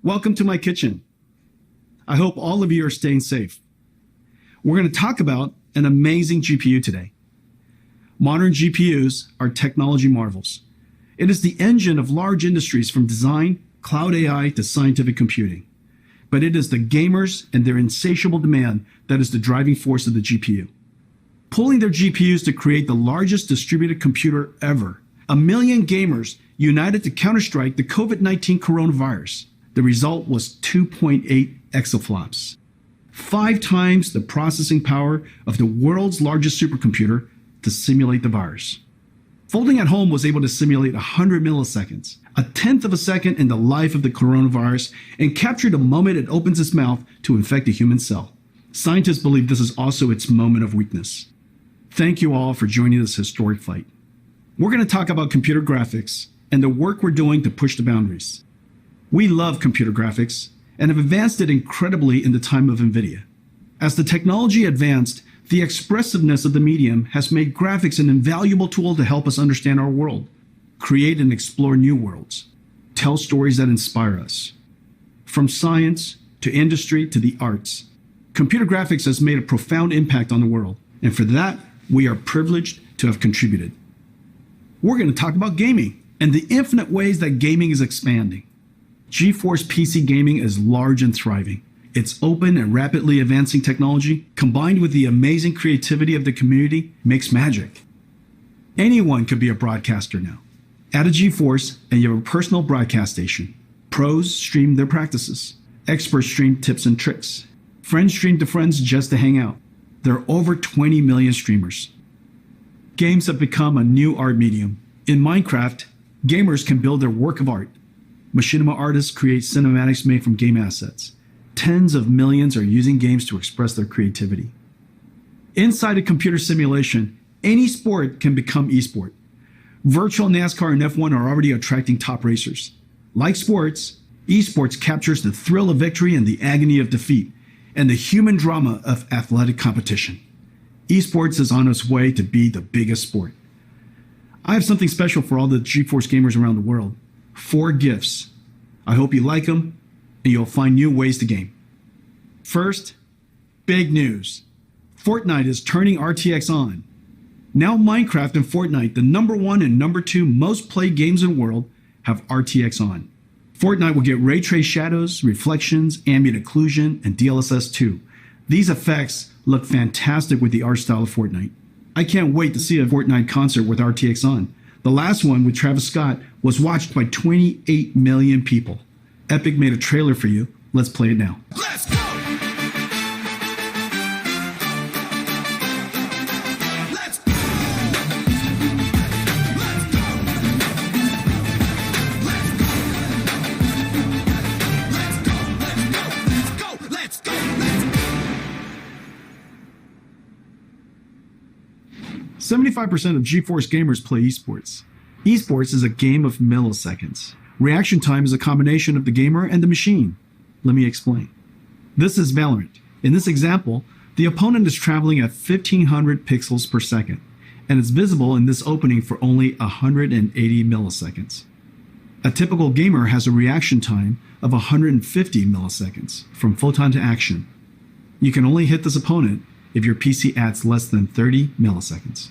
Welcome to my kitchen. I hope all of you are staying safe. We're going to talk about an amazing GPU today. Modern GPUs are technology marvels. It is the engine of large industries from design, cloud AI to scientific computing. But it is the gamers and their insatiable demand that is the driving force of the GPU. Pulling their GPUs to create the largest distributed computer ever. 1 million gamers united to counterstrike the COVID-19 coronavirus. The result was 2.8 exaflops, 5 times the processing power of the world's largest supercomputer to simulate the virus. Folding at Home was able to simulate 100 milliseconds, a tenth of a second in the life of the coronavirus, and capture the moment it opens its mouth to infect a human cell. Scientists believe this is also its moment of weakness. Thank you all for joining this historic fight. We're going to talk about computer graphics and the work we're doing to push the boundaries. We love computer graphics and have advanced it incredibly in the time of NVIDIA. As the technology advanced, the expressiveness of the medium has made graphics an invaluable tool to help us understand our world, create and explore new worlds, tell stories that inspire us. From science to industry to the arts, computer graphics has made a profound impact on the world, and for that, we are privileged to have contributed. We're going to talk about gaming and the infinite ways that gaming is expanding. GeForce PC gaming is large and thriving. Its open and rapidly advancing technology, combined with the amazing creativity of the community, makes magic. Anyone could be a broadcaster now. Add a GeForce and you have a personal broadcast station. Pros stream their practices. Experts stream tips and tricks. Friends stream to friends just to hang out. There are over 20 million streamers. Games have become a new art medium. In Minecraft, gamers can build their work of art. Machinima artists create cinematics made from game assets. Tens of millions are using games to express their creativity. Inside a computer simulation, any sport can become esport. Virtual NASCAR and F1 are already attracting top racers. Like sports, esports captures the thrill of victory and the agony of defeat, and the human drama of athletic competition. Esports is on its way to be the biggest sport. I have something special for all the GeForce gamers around the world. 4 gifts. I hope you like them, and you'll find new ways to game. First, big news. Fortnite is turning RTX on. Now Minecraft and Fortnite, the #1 and #2 most played games in the world, have RTX on. Fortnite will get ray trace shadows, reflections, ambient occlusion, and DLSS 2. These effects look fantastic with the art style of Fortnite. I can't wait to see a Fortnite concert with RTX on. The last one with Travis Scott was watched by 28 million people. Epic made a trailer for you. Let's play it now. Let's go! Let's go! Let's go! Let's go! 75% of GeForce gamers play esports. Esports is a game of milliseconds. Reaction time is a combination of the gamer and the machine. Let me explain. This is Valorant. In this example, the opponent is traveling at 1500 pixels per second, and it's visible in this opening for only 180 milliseconds. A typical gamer has a reaction time of 150 milliseconds from photon to action. You can only hit this opponent if your PC adds less than 30 milliseconds.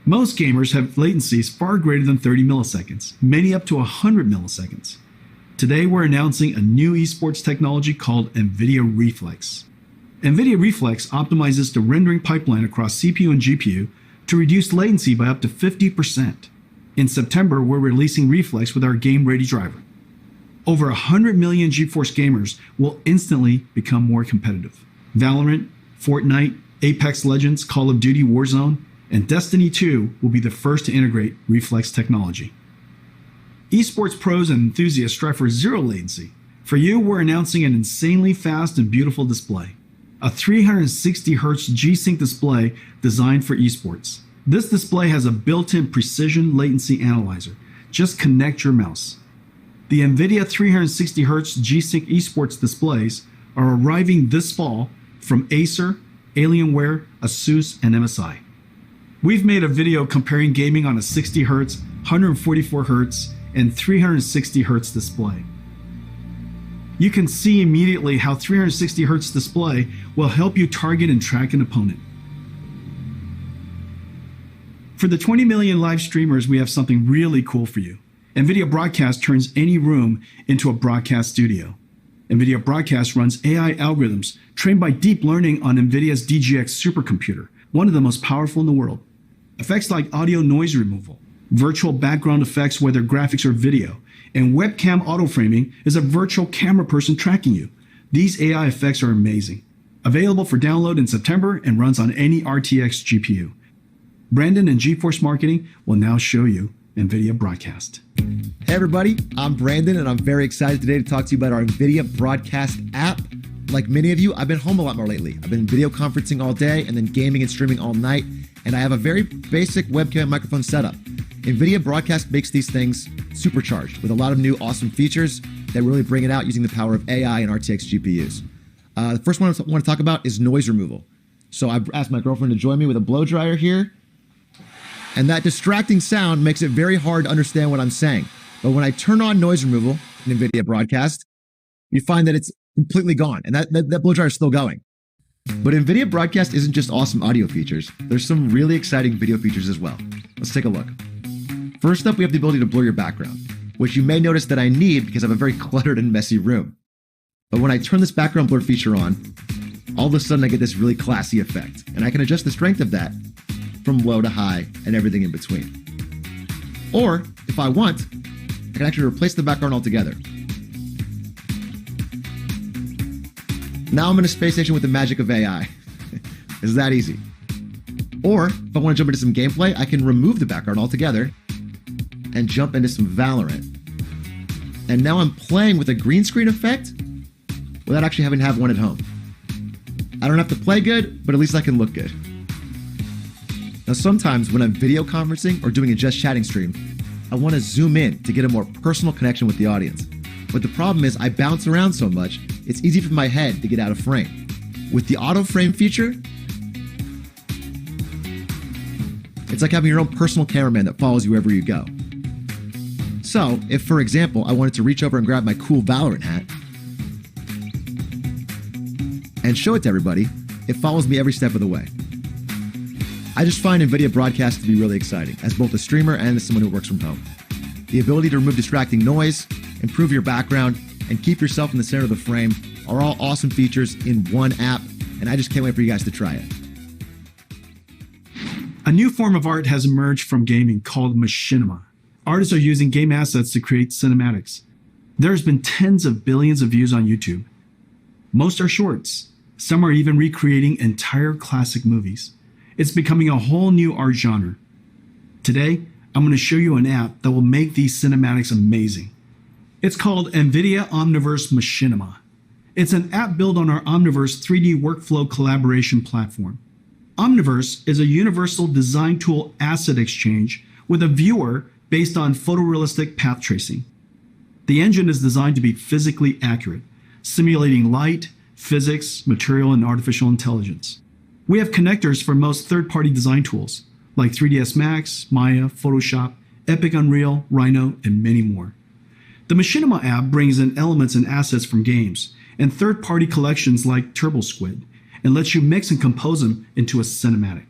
Most gamers have latencies far greater than 30 milliseconds, many up to 100 milliseconds. Today we're announcing a new esports technology called NVIDIA Reflex. NVIDIA Reflex optimizes the rendering pipeline across CPU and GPU to reduce latency by up to 50%. In September, we're releasing Reflex with our game-ready driver. Over 100 million GeForce gamers will instantly become more competitive. Valorant, Fortnite, Apex Legends, Call of Duty Warzone, and Destiny 2 will be the first to integrate Reflex technology. Esports pros and enthusiasts strive for zero latency. For you, we're announcing an insanely fast and beautiful display. A 360Hz G-Sync display designed for esports. This display has a built-in precision latency analyzer. Just connect your mouse. The NVIDIA 360Hz G-Sync esports displays are arriving this fall from Acer, Alienware, ASUS, and MSI. We've made a video comparing gaming on a 60Hz, 144Hz, and 360Hz display. You can see immediately how 360 Hz display will help you target and track an opponent. For the 20 million live streamers, we have something really cool for you. NVIDIA Broadcast turns any room into a broadcast studio. NVIDIA Broadcast runs AI algorithms trained by deep learning on NVIDIA's DGX supercomputer, one of the most powerful in the world. Effects like audio noise removal, virtual background effects whether graphics or video, and webcam auto-framing is a virtual camera person tracking you. These AI effects are amazing. Available for download in September and runs on any RTX GPU. Brandon and GeForce Marketing will now show you NVIDIA Broadcast. Hey everybody, I'm Brandon and I'm very excited today to talk to you about our NVIDIA Broadcast app. Like many of you, I've been home a lot more lately. I've been video conferencing all day and then gaming and streaming all night, and I have a very basic webcam and microphone setup. NVIDIA Broadcast makes these things supercharged with a lot of new awesome features that really bring it out using the power of AI and RTX GPUs. The first one I want to talk about is noise removal. So I've asked my girlfriend to join me with a blow dryer here. And that distracting sound makes it very hard to understand what I'm saying. But when I turn on noise removal in NVIDIA Broadcast, you find that it's completely gone, and that blow dryer is still going. But NVIDIA Broadcast isn't just awesome audio features. There's some really exciting video features as well. Let's take a look. First up, we have the ability to blur your background, which you may notice that I need because I have a very cluttered and messy room. But when I turn this background blur feature on, all of a sudden I get this really classy effect, and I can adjust the strength of that from low to high and everything in between. Or, if I want, I can actually replace the background altogether. Now I'm in a space station with the magic of AI. It's that easy. Or, if I want to jump into some gameplay, I can remove the background altogether and jump into some Valorant. And now I'm playing with a green screen effect without actually having to have one at home. I don't have to play good, but at least I can look good. Now, sometimes when I'm video conferencing or doing a just chatting stream, I want to zoom in to get a more personal connection with the audience. But the problem is I bounce around so much, it's easy for my head to get out of frame. With the auto frame feature, it's like having your own personal cameraman that follows you wherever you go. So, if for example, I wanted to reach over and grab my cool Valorant hat and show it to everybody, it follows me every step of the way. I just find NVIDIA Broadcast to be really exciting, as both a streamer and as someone who works from home. The ability to remove distracting noise, improve your background, and keep yourself in the center of the frame are all awesome features in one app, and I just can't wait for you guys to try it. A new form of art has emerged from gaming called machinima. Artists are using game assets to create cinematics. There's been tens of billions of views on YouTube. Most are shorts. Some are even recreating entire classic movies. It's becoming a whole new art genre. Today, I'm going to show you an app that will make these cinematics amazing. It's called NVIDIA Omniverse Machinima. It's an app built on our Omniverse 3D workflow collaboration platform. Omniverse is a universal design tool asset exchange with a viewer based on photorealistic path tracing. The engine is designed to be physically accurate, simulating light, physics, material, and artificial intelligence. We have connectors for most third-party design tools, like 3ds Max, Maya, Photoshop, Epic Unreal, Rhino, and many more. The Machinima app brings in elements and assets from games and third-party collections like TurboSquid and lets you mix and compose them into a cinematic.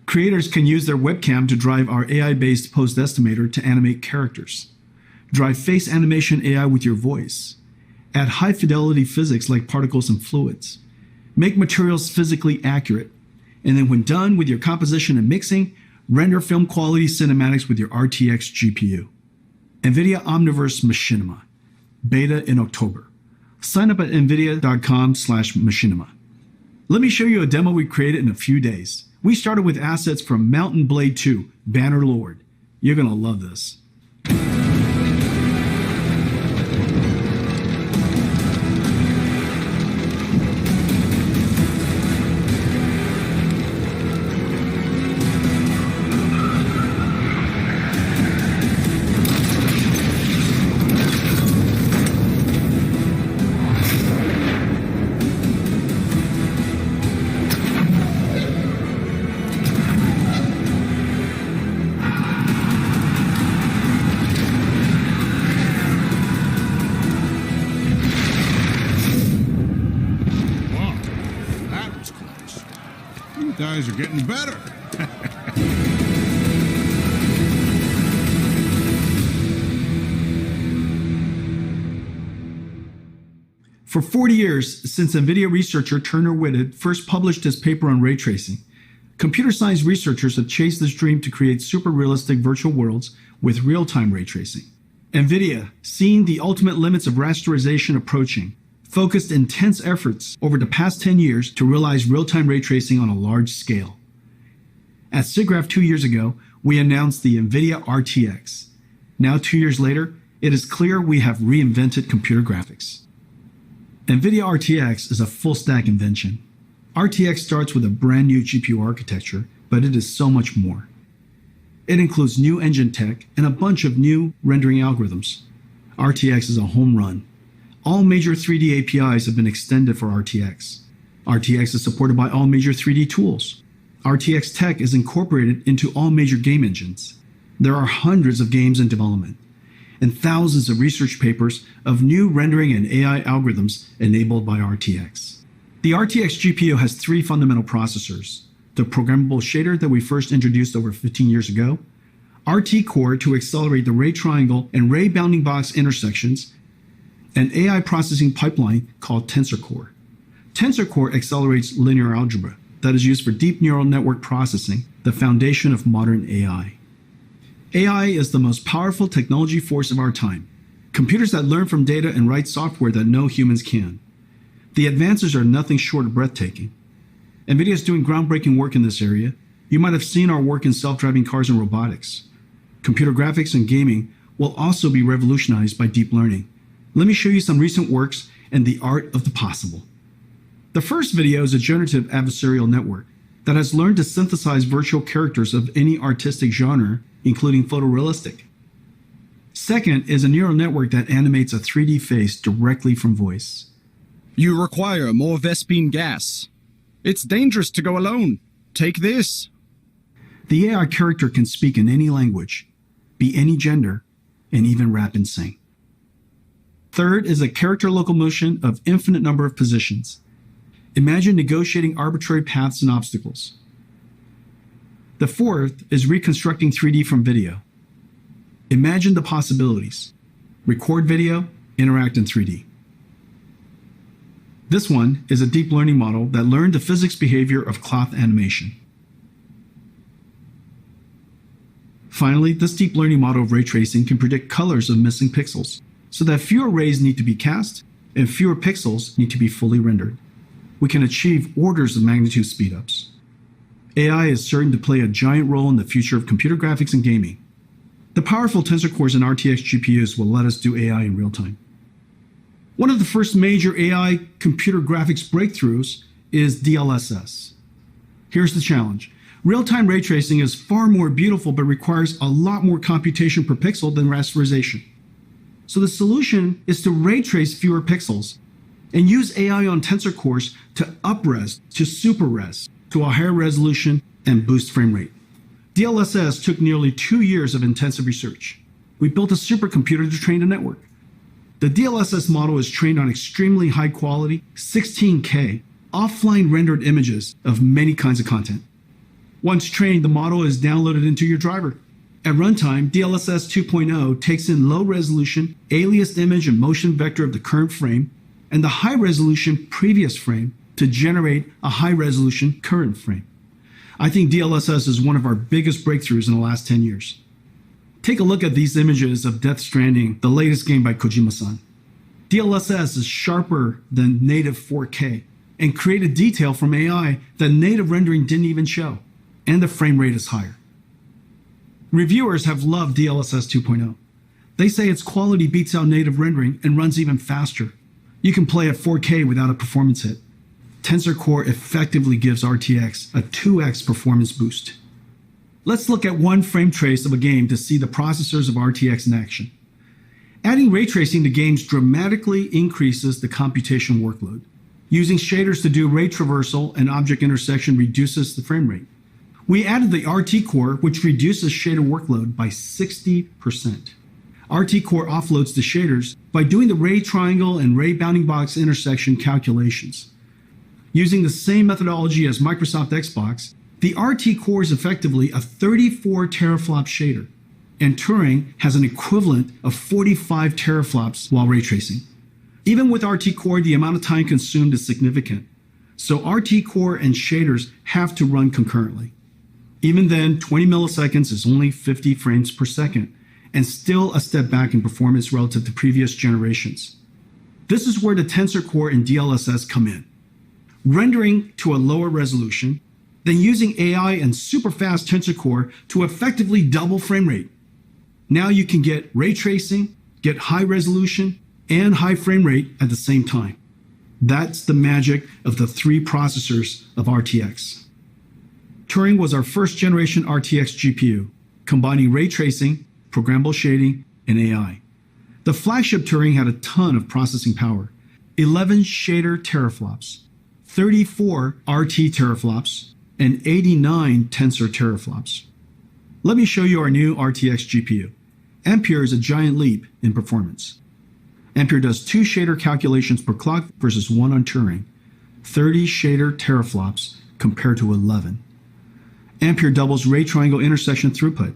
Creators can use their webcam to drive our AI-based pose estimator to animate characters, drive face animation AI with your voice, add high-fidelity physics like particles and fluids, make materials physically accurate, and then when done with your composition and mixing, render film quality cinematics with your RTX GPU. NVIDIA Omniverse Machinima, beta in October. Sign up at nvidia.com/machinima. Let me show you a demo we created in a few days. We started with assets from Mountain Blade 2, Bannerlord. You're gonna love this. guys are getting better. For 40 years, since NVIDIA researcher Turner Whitted first published his paper on ray tracing, computer science researchers have chased this dream to create super realistic virtual worlds with real-time ray tracing. NVIDIA, seeing the ultimate limits of rasterization approaching, focused intense efforts over the past 10 years to realize real-time ray tracing on a large scale. At SIGGRAPH 2 years ago, we announced the NVIDIA RTX. Now 2 years later, it is clear we have reinvented computer graphics. NVIDIA RTX is a full-stack invention. RTX starts with a brand new GPU architecture, but it is so much more. It includes new engine tech and a bunch of new rendering algorithms. RTX is a home run. All major 3D APIs have been extended for RTX. RTX is supported by all major 3D tools. RTX tech is incorporated into all major game engines. There are hundreds of games in development and thousands of research papers of new rendering and AI algorithms enabled by RTX. The RTX GPU has 3 fundamental processors: the programmable shader that we first introduced over 15 years ago, RT Core to accelerate the ray triangle and ray bounding box intersections, an AI processing pipeline called Tensor Core. Tensor Core accelerates linear algebra that is used for deep neural network processing, the foundation of modern AI. AI is the most powerful technology force of our time. Computers that learn from data and write software that no humans can. The advances are nothing short of breathtaking. NVIDIA is doing groundbreaking work in this area. You might have seen our work in self-driving cars and robotics. Computer graphics and gaming will also be revolutionized by deep learning. Let me show you some recent works and the art of the possible. The first video is a generative adversarial network that has learned to synthesize virtual characters of any artistic genre, including photorealistic. Second is a neural network that animates a 3D face directly from voice. You require more Vespine gas. It's dangerous to go alone. Take this. The AI character can speak in any language, be any gender, and even rap and sing. Third is a character locomotion of infinite number of positions. Imagine negotiating arbitrary paths and obstacles. The fourth is reconstructing 3D from video. Imagine the possibilities. Record video, interact in 3D. This one is a deep learning model that learned the physics behavior of cloth animation. Finally, this deep learning model of ray tracing can predict colors of missing pixels, so that fewer rays need to be cast and fewer pixels need to be fully rendered. We can achieve orders of magnitude speedups. AI is certain to play a giant role in the future of computer graphics and gaming. The powerful tensor cores and RTX GPUs will let us do AI in real time. One of the first major AI computer graphics breakthroughs is DLSS. Here's the challenge. Real-time ray tracing is far more beautiful but requires a lot more computation per pixel than rasterization. So the solution is to ray trace fewer pixels and use AI on tensor cores to up-res to super-res to a higher resolution and boost frame rate. DLSS took nearly 2 years of intensive research. We built a supercomputer to train a network. The DLSS model is trained on extremely high quality 16K offline rendered images of many kinds of content. Once trained, the model is downloaded into your driver. At runtime, DLSS 2.0 takes in low resolution aliased image and motion vector of the current frame and the high resolution previous frame to generate a high resolution current frame. I think DLSS is one of our biggest breakthroughs in the last 10 years. Take a look at these images of Death Stranding, the latest game by Kojima-san. DLSS is sharper than native 4K and created detail from AI that native rendering didn't even show, and the frame rate is higher. Reviewers have loved DLSS 2.0. They say its quality beats out native rendering and runs even faster. You can play at 4K without a performance hit. Tensor Core effectively gives RTX a 2x performance boost. Let's look at one frame trace of a game to see the processors of RTX in action. Adding ray tracing to games dramatically increases the computation workload. Using shaders to do ray traversal and object intersection reduces the frame rate. We added the RT Core, which reduces shader workload by 60%. RT Core offloads the shaders by doing the ray triangle and ray bounding box intersection calculations. Using the same methodology as Microsoft Xbox, The RT core is effectively a 34 teraflop shader, and Turing has an equivalent of 45 teraflops while ray tracing. Even with RT core, the amount of time consumed is significant, so RT core and shaders have to run concurrently. Even then, 20 milliseconds is only 50 frames per second, and still a step back in performance relative to previous generations. This is where the Tensor Core and DLSS come in. Rendering to a lower resolution, then using AI and super fast Tensor Core to effectively double frame rate. Now you can get ray tracing, get high resolution, and high frame rate at the same time. That's the magic of the three processors of RTX. Turing was our first generation RTX GPU, combining ray tracing, programmable shading, and AI. The flagship Turing had a ton of processing power, 11 shader teraflops, 34 RT teraflops, and 89 tensor teraflops. Let me show you our new RTX GPU. Ampere is a giant leap in performance. Ampere does 2 shader calculations per clock versus 1 on Turing, 30 shader teraflops compared to 11. Ampere doubles ray triangle intersection throughput.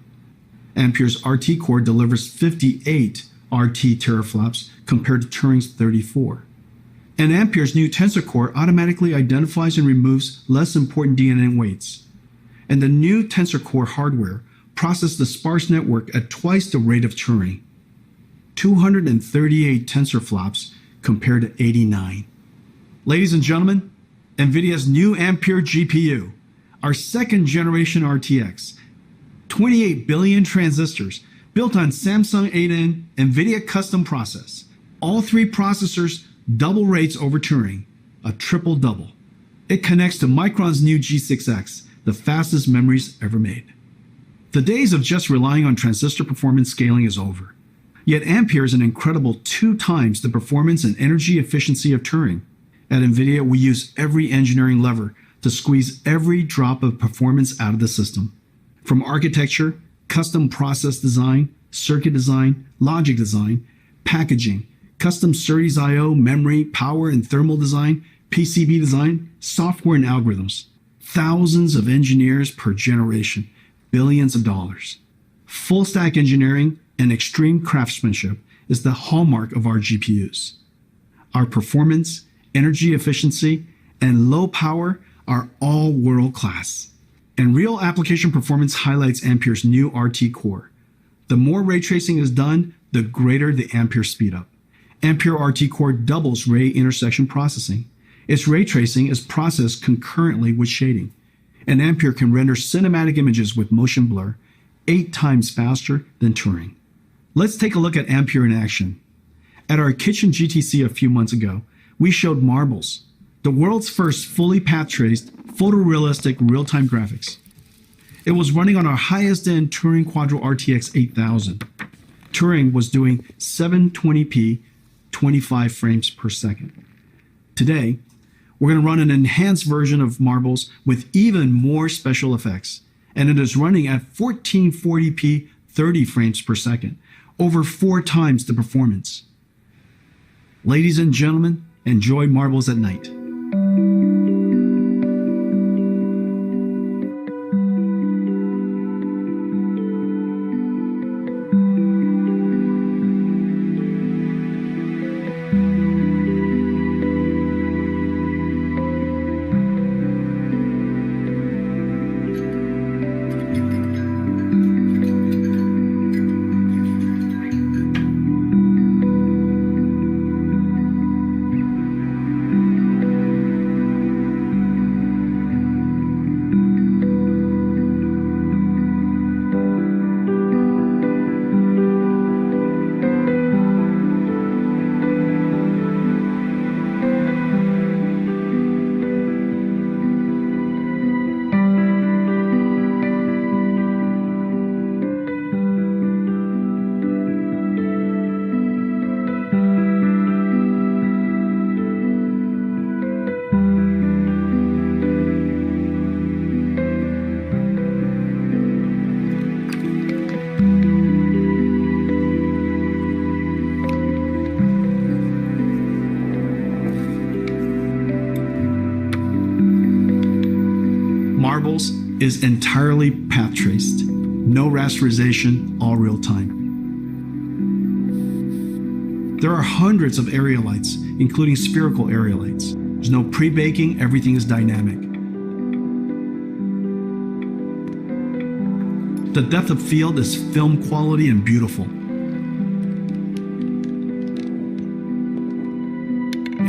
Ampere's RT core delivers 58 RT teraflops compared to Turing's 34. And Ampere's new Tensor Core automatically identifies and removes less important DNA weights. And the new Tensor Core hardware processes the sparse network at twice the rate of Turing, 238 tensor flops compared to 89. Ladies and gentlemen, NVIDIA's new Ampere GPU, our second generation RTX, 28 billion transistors built on Samsung 8N NVIDIA custom process. All three processors double rates over Turing, a triple double. It connects to Micron's new G6X, the fastest memories ever made. The days of just relying on transistor performance scaling is over. Yet Ampere is an incredible 2 times the performance and energy efficiency of Turing. At NVIDIA, we use every engineering lever to squeeze every drop of performance out of the system. From architecture, custom process design, circuit design, logic design, packaging, custom SerDes I/O, memory, power and thermal design, PCB design, software and algorithms. Thousands of engineers per generation, billions of dollars. Full stack engineering and extreme craftsmanship is the hallmark of our GPUs. Our performance, energy efficiency, and low power are all world-class. And real application performance highlights Ampere's new RT core. The more ray tracing is done, the greater the Ampere speedup. Ampere RT core doubles ray intersection processing. Its ray tracing is processed concurrently with shading, and Ampere can render cinematic images with motion blur 8 times faster than Turing. Let's take a look at Ampere in action. At our kitchen GTC a few months ago, we showed Marbles, the world's first fully path-traced, photorealistic real-time graphics. It was running on our highest-end Turing Quadro RTX 8000. Turing was doing 720p, 25 frames per second. Today, we're going to run an enhanced version of Marbles with even more special effects, and it is running at 1440p, 30 frames per second, over 4 times the performance. Ladies and gentlemen, enjoy Marbles at night. Marbles is entirely path traced. No rasterization, all real time. There are hundreds of area lights, including spherical area lights. There's no pre-baking, everything is dynamic. The depth of field is film quality and beautiful.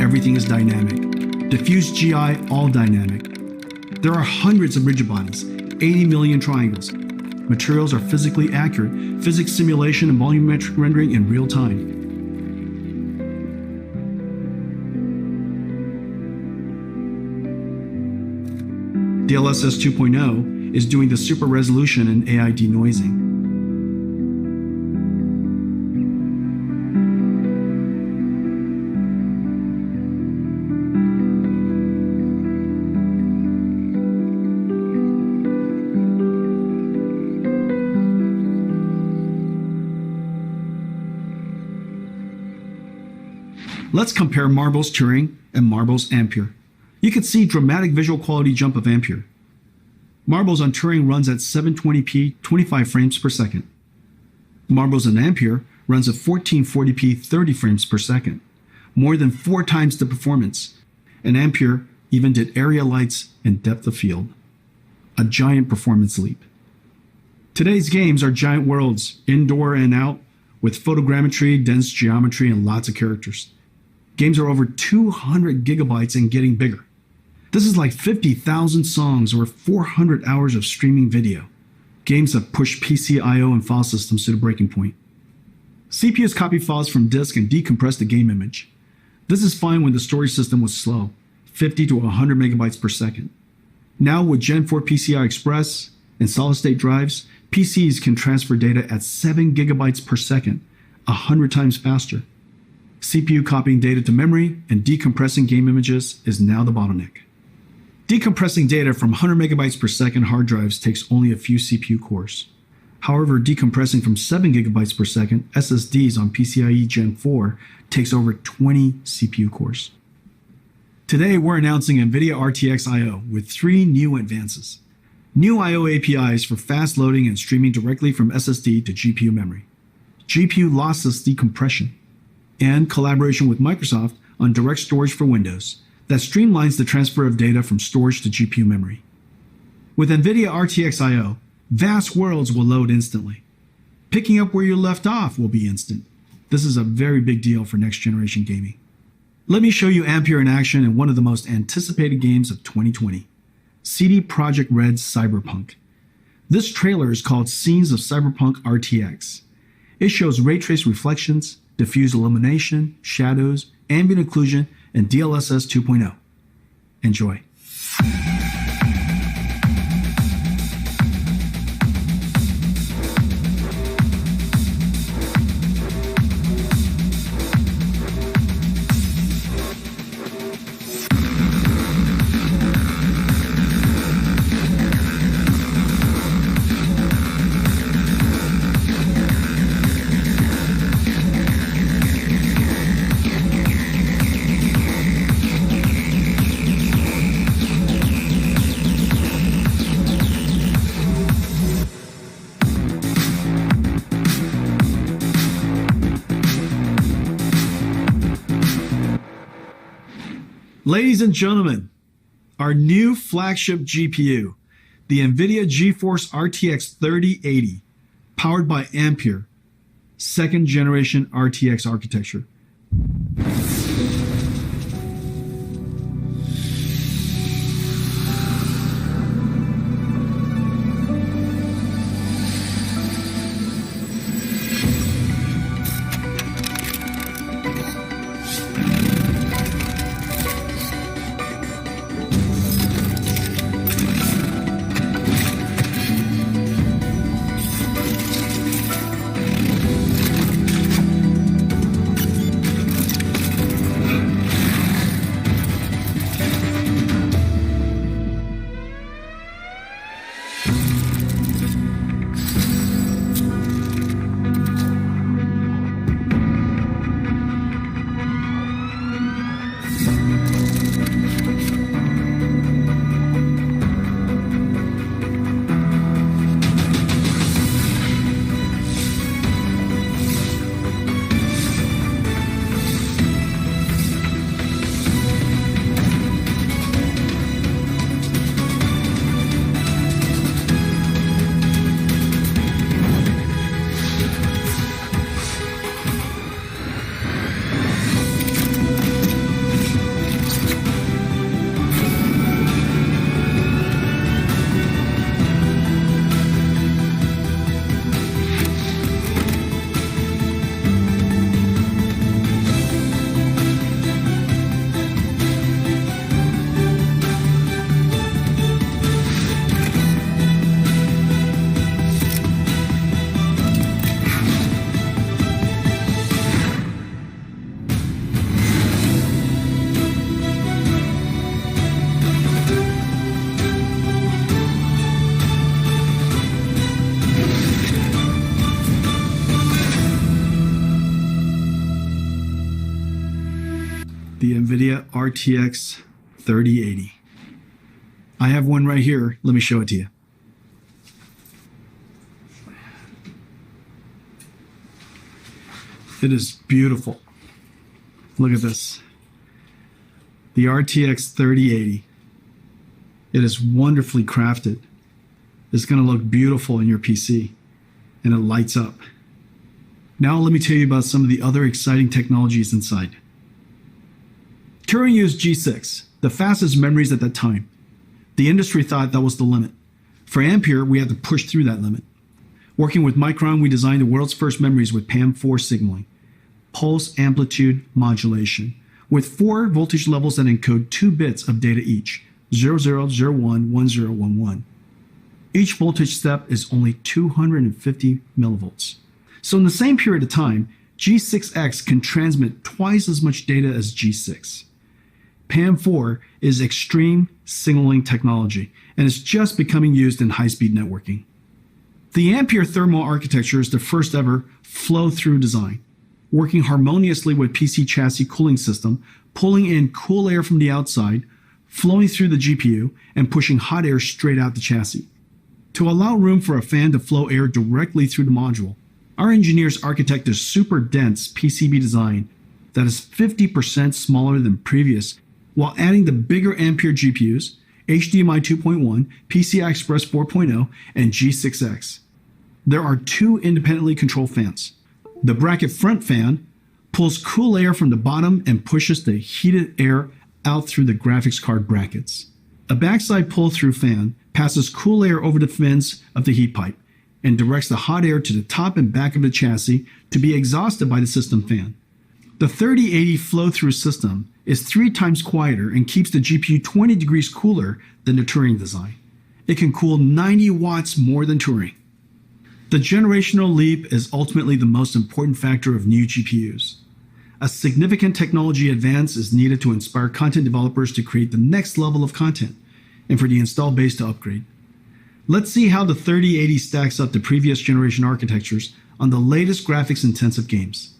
Everything is dynamic. Diffuse GI, all dynamic. There are hundreds of rigid bodies, 80 million triangles. Materials are physically accurate, physics simulation and volumetric rendering in real time. DLSS 2.0 is doing the super resolution and AI denoising. Let's compare Marble's Turing and Marble's Ampere. You can see dramatic visual quality jump of Ampere. Marble's on Turing runs at 720p 25 frames per second. Marble's on Ampere runs at 1440p 30 frames per second, more than 4 times the performance. And Ampere even did area lights and depth of field. A giant performance leap. Today's games are giant worlds, indoor and out, with photogrammetry, dense geometry, and lots of characters. Games are over 200 gigabytes and getting bigger. This is like 50,000 songs or 400 hours of streaming video. Games have pushed PC I/O and file systems to the breaking point. CPUs copy files from disk and decompress the game image. This is fine when the storage system was slow, 50 to 100 megabytes per second. Now with Gen 4 PCI Express and solid-state drives, PCs can transfer data at 7 gigabytes per second, 100 times faster. CPU copying data to memory and decompressing game images is now the bottleneck. Decompressing data from 100 megabytes per second hard drives takes only a few CPU cores. However, decompressing from 7 gigabytes per second SSDs on PCIe Gen 4 takes over 20 CPU cores. Today, we're announcing NVIDIA RTX I/O with 3 new advances. New I/O APIs for fast loading and streaming directly from SSD to GPU memory. GPU lossless decompression. And collaboration with Microsoft on direct storage for Windows that streamlines the transfer of data from storage to GPU memory. With NVIDIA RTX I/O, vast worlds will load instantly. Picking up where you left off will be instant. This is a very big deal for next generation gaming. Let me show you Ampere in action in one of the most anticipated games of 2020, CD Projekt Red's Cyberpunk. This trailer is called Scenes of Cyberpunk RTX. It shows ray trace reflections, diffuse illumination, shadows, ambient occlusion, and DLSS 2.0. Enjoy. Ladies and gentlemen, our new flagship GPU, the NVIDIA GeForce RTX 3080, powered by Ampere, second generation RTX architecture. the NVIDIA RTX 3080. I have one right here. Let me show it to you. It is beautiful. Look at this. The RTX 3080. It is wonderfully crafted. It's going to look beautiful in your PC, and it lights up. Now let me tell you about some of the other exciting technologies inside. Turing used G6, the fastest memories at that time. The industry thought that was the limit. For Ampere, we had to push through that limit. Working with Micron, we designed the world's first memories with PAM4 signaling, pulse amplitude modulation, with 4 voltage levels that encode 2 bits of data each, 0001, 1011. Each voltage step is only 250 millivolts. So in the same period of time, G6X can transmit twice as much data as G6. PAM4 is extreme signaling technology and is just becoming used in high-speed networking. The Ampere thermal architecture is the first ever flow-through design, working harmoniously with PC chassis cooling system, pulling in cool air from the outside, flowing through the GPU, and pushing hot air straight out the chassis. To allow room for a fan to flow air directly through the module, our engineers architected a super dense PCB design that is 50% smaller than previous, while adding the bigger Ampere GPUs, HDMI 2.1, PCI Express 4.0, and G6X. There are 2 independently controlled fans. The bracket front fan pulls cool air from the bottom and pushes the heated air out through the graphics card brackets. A backside pull-through fan passes cool air over the fins of the heat pipe and directs the hot air to the top and back of the chassis to be exhausted by the system fan. The 3080 flow-through system is 3 times quieter and keeps the GPU 20 degrees cooler than the Turing design. It can cool 90 watts more than Turing. The generational leap is ultimately the most important factor of new GPUs. A significant technology advance is needed to inspire content developers to create the next level of content and for the install base to upgrade. Let's see how the 3080 stacks up to previous generation architectures on the latest graphics-intensive games.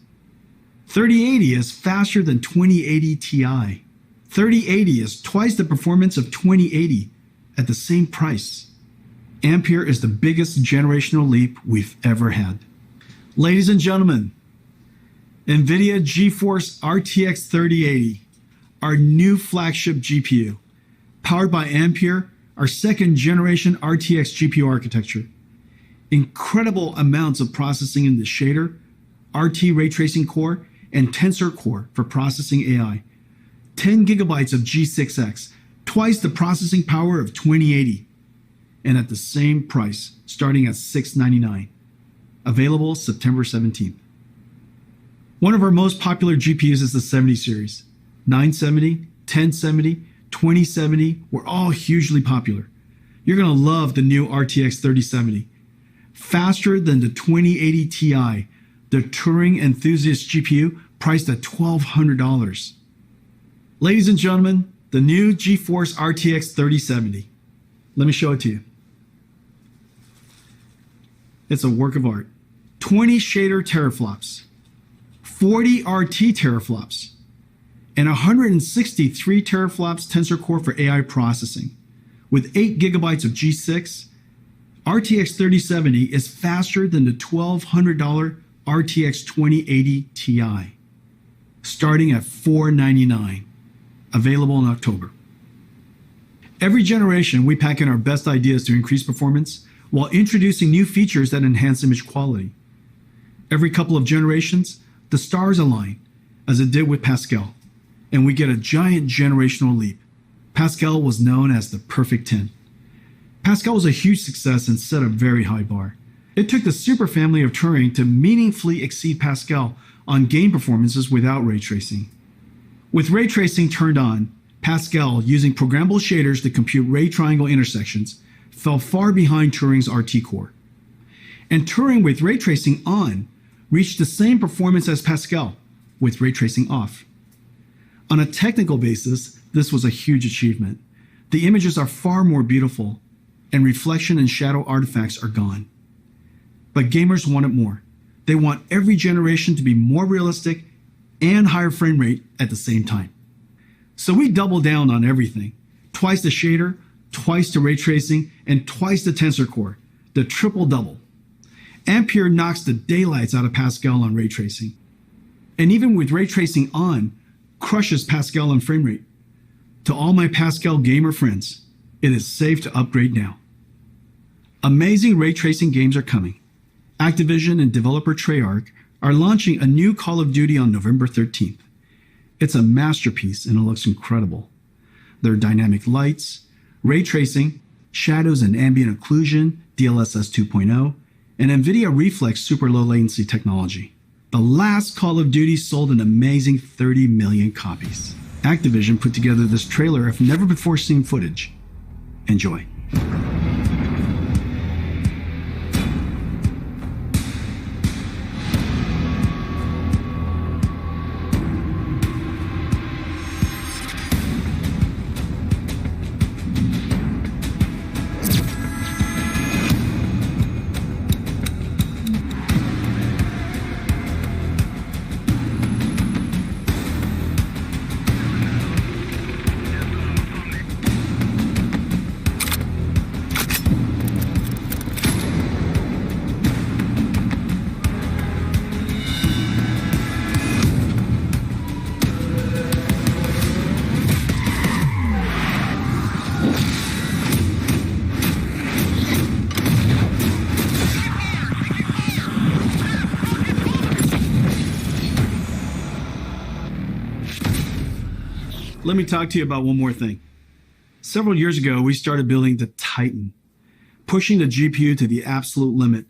3080 is faster than 2080 Ti. 3080 is twice the performance of 2080 at the same price. Ampere is the biggest generational leap we've ever had. Ladies and gentlemen, NVIDIA GeForce RTX 3080, our new flagship GPU, powered by Ampere, our second generation RTX GPU architecture. Incredible amounts of processing in the shader, RT ray tracing core, and tensor core for processing AI. 10 gigabytes of G6X, twice the processing power of 2080, and at the same price, starting at $699. Available September 17th. One of our most popular GPUs is the 70 series. 970, 1070, 2070 were all hugely popular. You're going to love the new RTX 3070. Faster than the 2080 Ti, the Turing enthusiast GPU priced at $1,200. Ladies and gentlemen, the new GeForce RTX 3070. Let me show it to you. It's a work of art. 20 shader teraflops, 40 RT teraflops, and 163 teraflops tensor core for AI processing. With 8 gigabytes of G6, RTX 3070 is faster than the $1,200 RTX 2080 Ti, starting at $499, available in October. Every generation, we pack in our best ideas to increase performance while introducing new features that enhance image quality. Every couple of generations, the stars align, as it did with Pascal, and we get a giant generational leap. Pascal was known as the perfect 10. Pascal was a huge success and set a very high bar. It took the super family of Turing to meaningfully exceed Pascal on game performances without ray tracing. With ray tracing turned on, Pascal, using programmable shaders to compute ray triangle intersections, fell far behind Turing's RT core. And Turing with ray tracing on reached the same performance as Pascal with ray tracing off. On a technical basis, this was a huge achievement. The images are far more beautiful, and reflection and shadow artifacts are gone. But gamers wanted more. They want every generation to be more realistic and higher frame rate at the same time. So we double down on everything. Twice the shader, twice the ray tracing, and twice the tensor core. The triple double. Ampere knocks the daylights out of Pascal on ray tracing. And even with ray tracing on, crushes Pascal on frame rate. To all my Pascal gamer friends, it is safe to upgrade now. Amazing ray tracing games are coming. Activision and developer Treyarch are launching a new Call of Duty on November 13th. It's a masterpiece and it looks incredible. There are dynamic lights, ray tracing, shadows and ambient occlusion, DLSS 2.0, and NVIDIA Reflex super low latency technology. The last Call of Duty sold an amazing 30 million copies. Activision put together this trailer of never before seen footage. Enjoy. Let me talk to you about one more thing. Several years ago, we started building the Titan, pushing the GPU to the absolute limit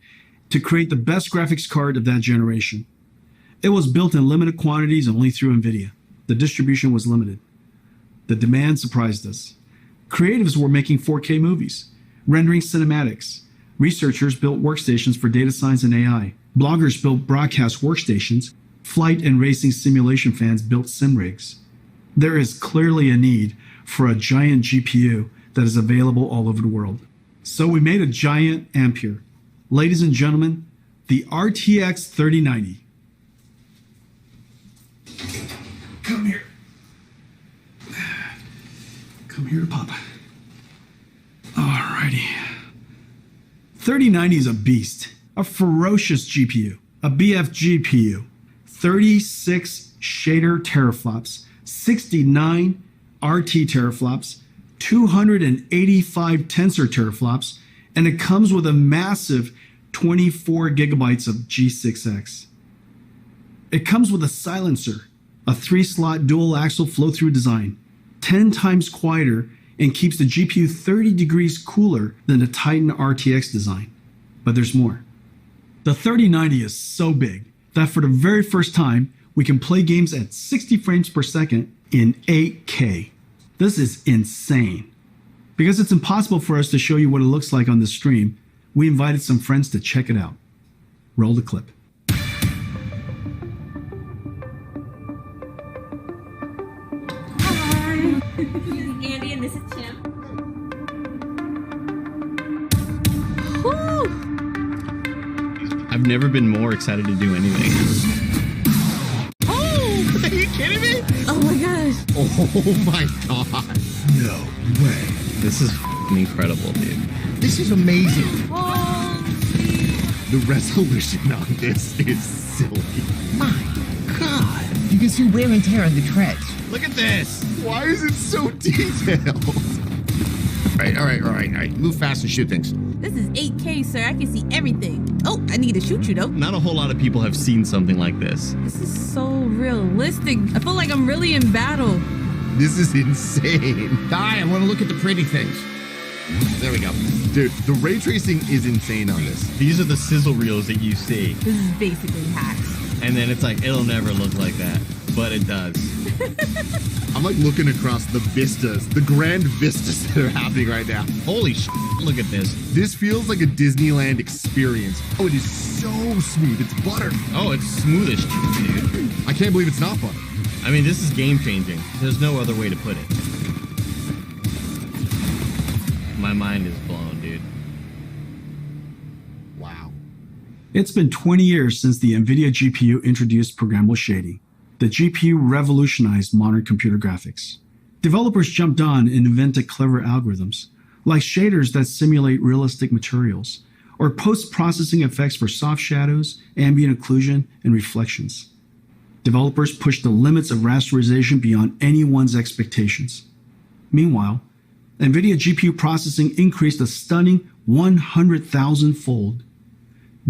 to create the best graphics card of that generation. It was built in limited quantities only through NVIDIA. The distribution was limited. The demand surprised us. Creatives were making 4K movies, rendering cinematics. Researchers built workstations for data science and AI. Bloggers built broadcast workstations. Flight and racing simulation fans built sim rigs. There is clearly a need for a giant GPU that is available all over the world. So we made a giant Ampere. Ladies and gentlemen, the RTX 3090. Come here. Come here to Papa. Alrighty. 3090 is a beast, a ferocious GPU, a BF GPU, 36 shader teraflops, 69 RT teraflops, 285 tensor teraflops, and it comes with a massive 24 gigabytes of G6X. It comes with a silencer, a 3-slot dual axle flow-through design, 10 times quieter, and keeps the GPU 30 degrees cooler than the Titan RTX design. But there's more. The 3090 is so big that for the very first time, we can play games at 60 frames per second in 8K. This is insane. Because it's impossible for us to show you what it looks like on the stream, we invited some friends to check it out. Roll the clip. Hi. This is Andy and this is Tim. Woo! I've never been more excited to do anything. Are you kidding me? Oh my gosh. Oh my god. No way. This is incredible, dude. This is amazing. Oh, The resolution on this is silly. My god. You can see wear and tear on the treads. Look at this. Why is it so detailed? All right. Move fast and shoot things. this is 8K, sir. I can see everything. Oh, I need to shoot you though. Not a whole lot of people have seen something like this. This is so realistic. I feel like I'm really in battle. This is insane. I want to look at the pretty things. There we go. Dude, the ray tracing is insane on this. These are the sizzle reels that you see. This is basically hacks. And then it's like, it'll never look like that. But it does. I'm like looking across the vistas, the grand vistas that are happening right now. Holy shit, look at this. This feels like a Disneyland experience. Oh, it is so smooth. It's butter. Oh, it's smooth as shit, dude. I can't believe it's not butter. I mean, this is game changing. There's no other way to put it. My mind is blown, dude. Wow. It's been 20 years since the NVIDIA GPU introduced programmable shading. The GPU revolutionized modern computer graphics. Developers jumped on and invented clever algorithms, like shaders that simulate realistic materials, or post-processing effects for soft shadows, ambient occlusion, and reflections. Developers pushed the limits of rasterization beyond anyone's expectations. Meanwhile, NVIDIA GPU processing increased a stunning 100,000-fold.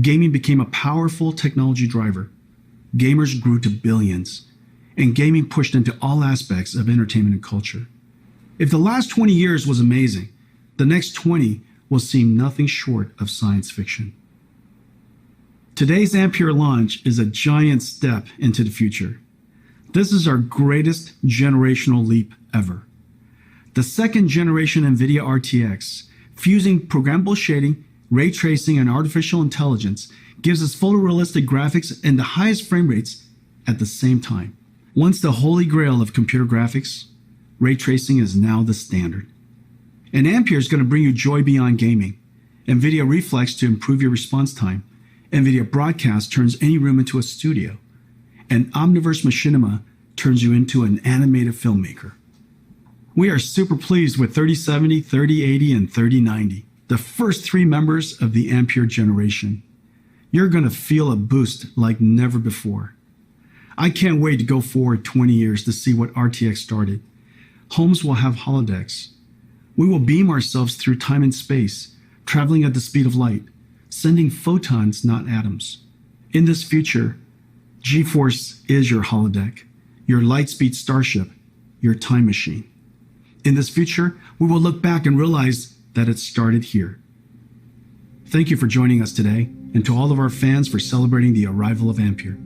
Gaming became a powerful technology driver. Gamers grew to billions, and gaming pushed into all aspects of entertainment and culture. If the last 20 years was amazing, the next 20 will seem nothing short of science fiction. Today's Ampere launch is a giant step into the future. This is our greatest generational leap ever. The second generation NVIDIA RTX, fusing programmable shading, ray tracing, and artificial intelligence, gives us photorealistic graphics and the highest frame rates at the same time. Once the holy grail of computer graphics, ray tracing is now the standard. And Ampere is going to bring you joy beyond gaming. NVIDIA Reflex to improve your response time. NVIDIA Broadcast turns any room into a studio. And Omniverse Machinima turns you into an animated filmmaker. We are super pleased with 3070, 3080, and 3090, the first three members of the Ampere generation. You're going to feel a boost like never before. I can't wait to go forward 20 years to see what RTX started. Homes will have holodecks. We will beam ourselves through time and space, traveling at the speed of light, sending photons, not atoms. In this future, GeForce is your holodeck, your lightspeed starship, your time machine. In this future, we will look back and realize that it started here. Thank you for joining us today, and to all of our fans for celebrating the arrival of Ampere.